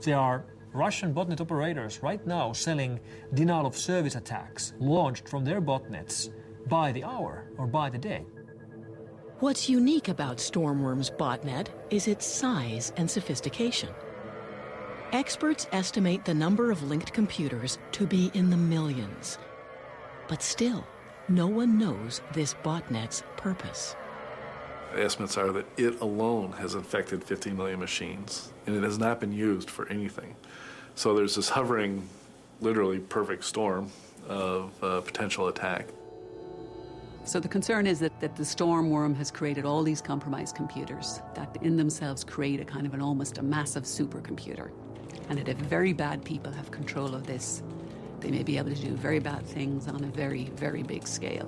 There are Russian botnet operators right now selling denial-of-service attacks launched from their botnets by the hour or by the day. What's unique about Stormworm's botnet is its size and sophistication. Experts estimate the number of linked computers to be in the millions. But still, no one knows this botnet's purpose. The estimates are that it alone has infected 50 million machines, and it has not been used for anything. So there's this hovering, literally perfect storm of potential attack. So the concern is that the Stormworm has created all these compromised computers that in themselves create a kind of almost a massive supercomputer. And that if very bad people have control of this, they may be able to do very bad things on a very, very big scale.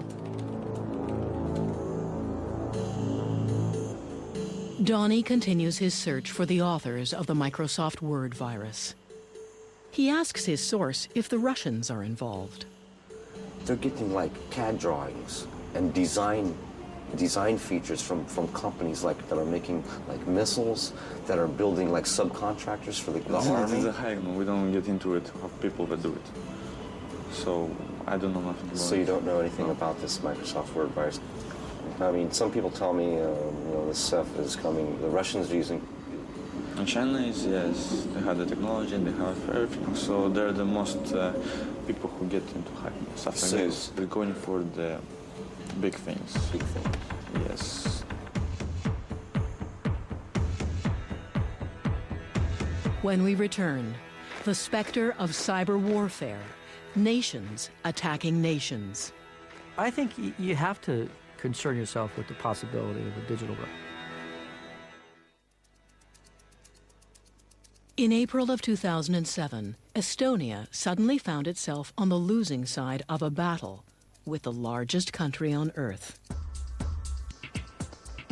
Donnie continues his search for the authors of the Microsoft Word virus. He asks his source if the Russians are involved. They're getting like CAD drawings and design features from companies that are making like missiles, that are building like subcontractors for the army. It's a hack. We don't get into it of people that do it. So I don't know nothing about it. So you don't know anything about this Microsoft Word virus? I mean, some people tell me, this stuff is coming. The Russians are using. And China is, yes, they have the technology and they have everything. So they're the most people who get into hacking stuff like this. They're going for the big things. Big things. Yes. When we return, the specter of cyber warfare, nations attacking nations. I think you have to concern yourself with the possibility of a digital war. In April of 2007, Estonia suddenly found itself on the losing side of a battle with the largest country on Earth.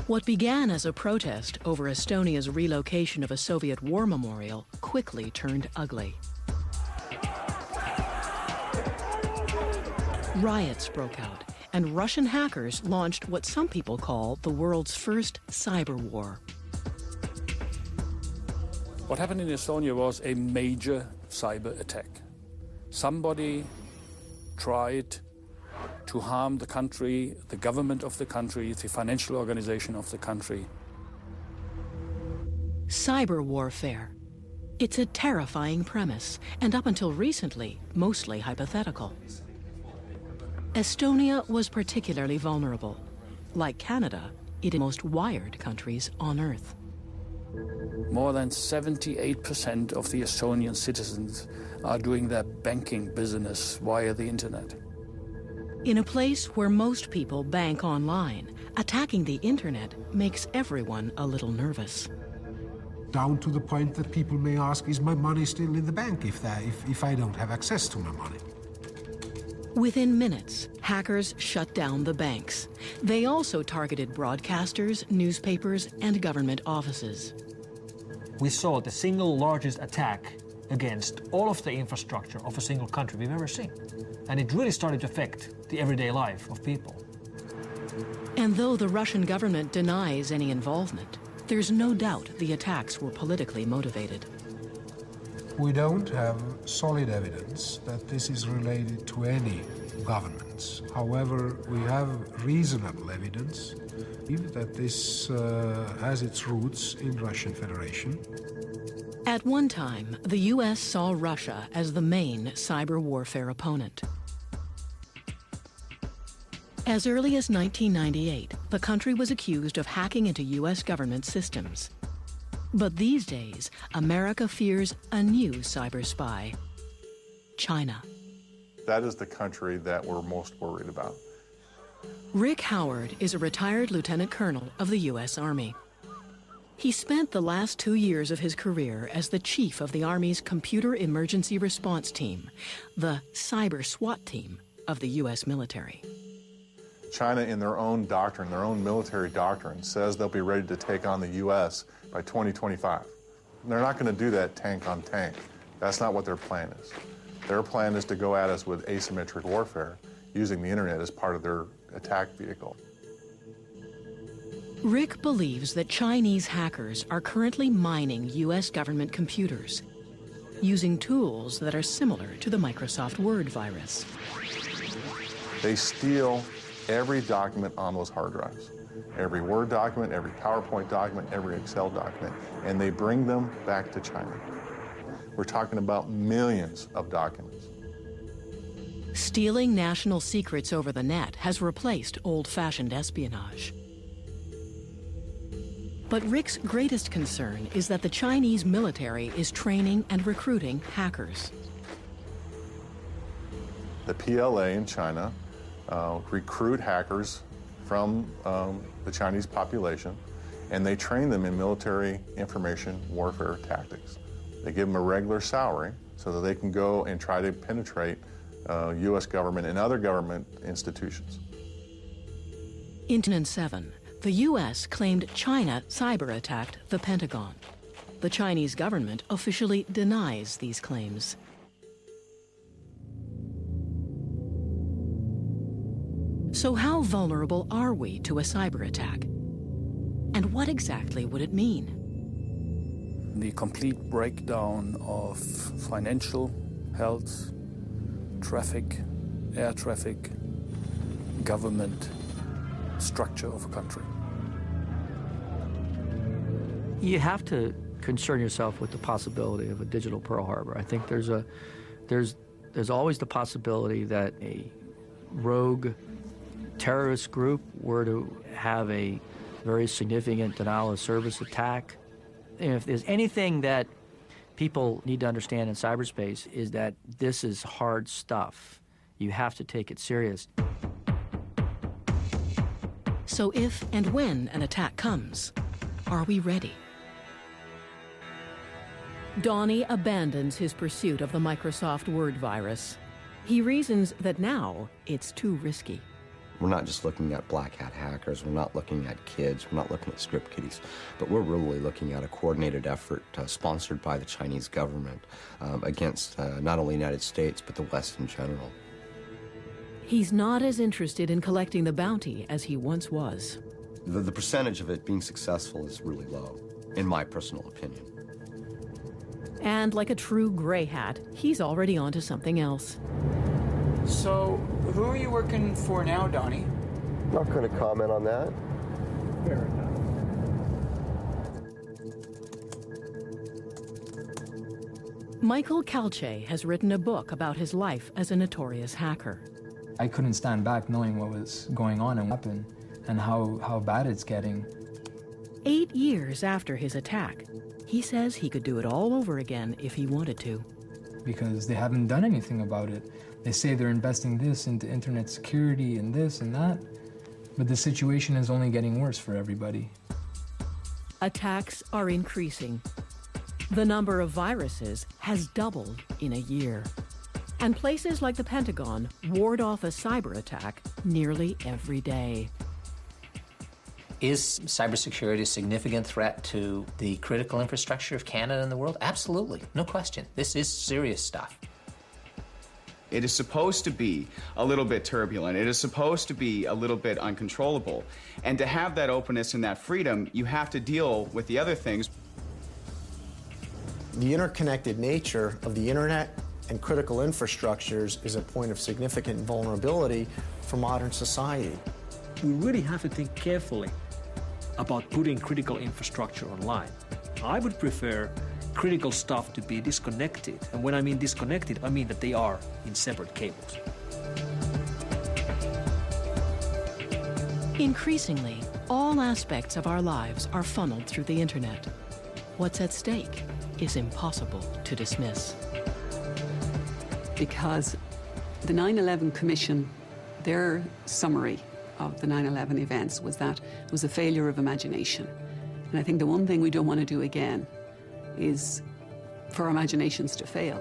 What began as a protest over Estonia's relocation of a Soviet war memorial quickly turned ugly. Riots broke out, and Russian hackers launched what some people call the world's first cyber war. What happened in Estonia was a major cyber attack. Somebody tried to harm the country, the government of the country, the financial organization of the country. Cyber warfare. It's a terrifying premise, and up until recently, mostly hypothetical. Estonia was particularly vulnerable. Like Canada, it is the most wired countries on Earth. More than 78% of the Estonian citizens are doing their banking business via the internet. In a place where most people bank online, attacking the internet makes everyone a little nervous. Down to the point that people may ask, is my money still in the bank if I don't have access to my money? Within minutes, hackers shut down the banks. They also targeted broadcasters, newspapers, and government offices. We saw the single largest attack against all of the infrastructure of a single country we've ever seen. And it really started to affect the everyday life of people. And though the Russian government denies any involvement, there's no doubt the attacks were politically motivated. We don't have solid evidence that this is related to any governments. However, we have reasonable evidence that this has its roots in Russian Federation. At one time, the U.S. saw Russia as the main cyber warfare opponent. As early as 1998, the country was accused of hacking into U.S. government systems. But these days, America fears a new cyber spy, China. That is the country that we're most worried about. Rick Howard is a retired lieutenant colonel of the U.S. Army. He spent the last 2 years of his career as the chief of the Army's Computer Emergency Response Team, the cyber SWAT team of the U.S. military. China, in their own doctrine, their own military doctrine, says they'll be ready to take on the U.S. by 2025. They're not going to do that tank on tank. That's not what their plan is. Their plan is to go at us with asymmetric warfare, using the internet as part of their attack vehicle. Rick believes that Chinese hackers are currently mining U.S. government computers, using tools that are similar to the Microsoft Word virus. They steal every document on those hard drives. Every Word document, every PowerPoint document, every Excel document, and they bring them back to China. We're talking about millions of documents. Stealing national secrets over the net has replaced old-fashioned espionage. But Rick's greatest concern is that the Chinese military is training and recruiting hackers. The PLA in China recruit hackers from the Chinese population, and they train them in military information warfare tactics. They give them a regular salary so that they can go and try to penetrate U.S. government and other government institutions. In 2007, the U.S. claimed China cyber-attacked the Pentagon. The Chinese government officially denies these claims. So how vulnerable are we to a cyber-attack? And what exactly would it mean? The complete breakdown of financial, health, traffic, air traffic, government, structure of a country. You have to concern yourself with the possibility of a digital Pearl Harbor. I think there's always the possibility that a rogue terrorist group were to have a very significant denial of service attack. And if there's anything that people need to understand in cyberspace is that this is hard stuff. You have to take it serious. So if and when an attack comes, are we ready? Donnie abandons his pursuit of the Microsoft Word virus. He reasons that now it's too risky. We're not just looking at black hat hackers, we're not looking at kids, we're not looking at script kiddies, but we're really looking at a coordinated effort sponsored by the Chinese government against not only the United States, but the West in general. He's not as interested in collecting the bounty as he once was. The percentage of it being successful is really low, in my personal opinion. And like a true gray hat, he's already onto something else. So, who are you working for now, Donnie? Not going to comment on that. Fair enough. Michael Calche has written a book about his life as a notorious hacker. I couldn't stand back knowing what was going on and what happened and how bad it's getting. 8 years after his attack, he says he could do it all over again if he wanted to. Because they haven't done anything about it. They say they're investing this into internet security and this and that, but the situation is only getting worse for everybody. Attacks are increasing. The number of viruses has doubled in a year. And places like the Pentagon ward off a cyber attack nearly every day. Is cybersecurity a significant threat to the critical infrastructure of Canada and the world? Absolutely, no question. This is serious stuff. It is supposed to be a little bit turbulent. It is supposed to be a little bit uncontrollable. And to have that openness and that freedom, you have to deal with the other things. The interconnected nature of the internet and critical infrastructures is a point of significant vulnerability for modern society. We really have to think carefully about putting critical infrastructure online. I would prefer critical stuff to be disconnected. And when I mean disconnected, I mean that they are in separate cables. Increasingly, all aspects of our lives are funneled through the internet. What's at stake is impossible to dismiss. Because the 9/11 Commission, their summary of the 9/11 events was that it was a failure of imagination. And I think the one thing we don't want to do again is for our imaginations to fail.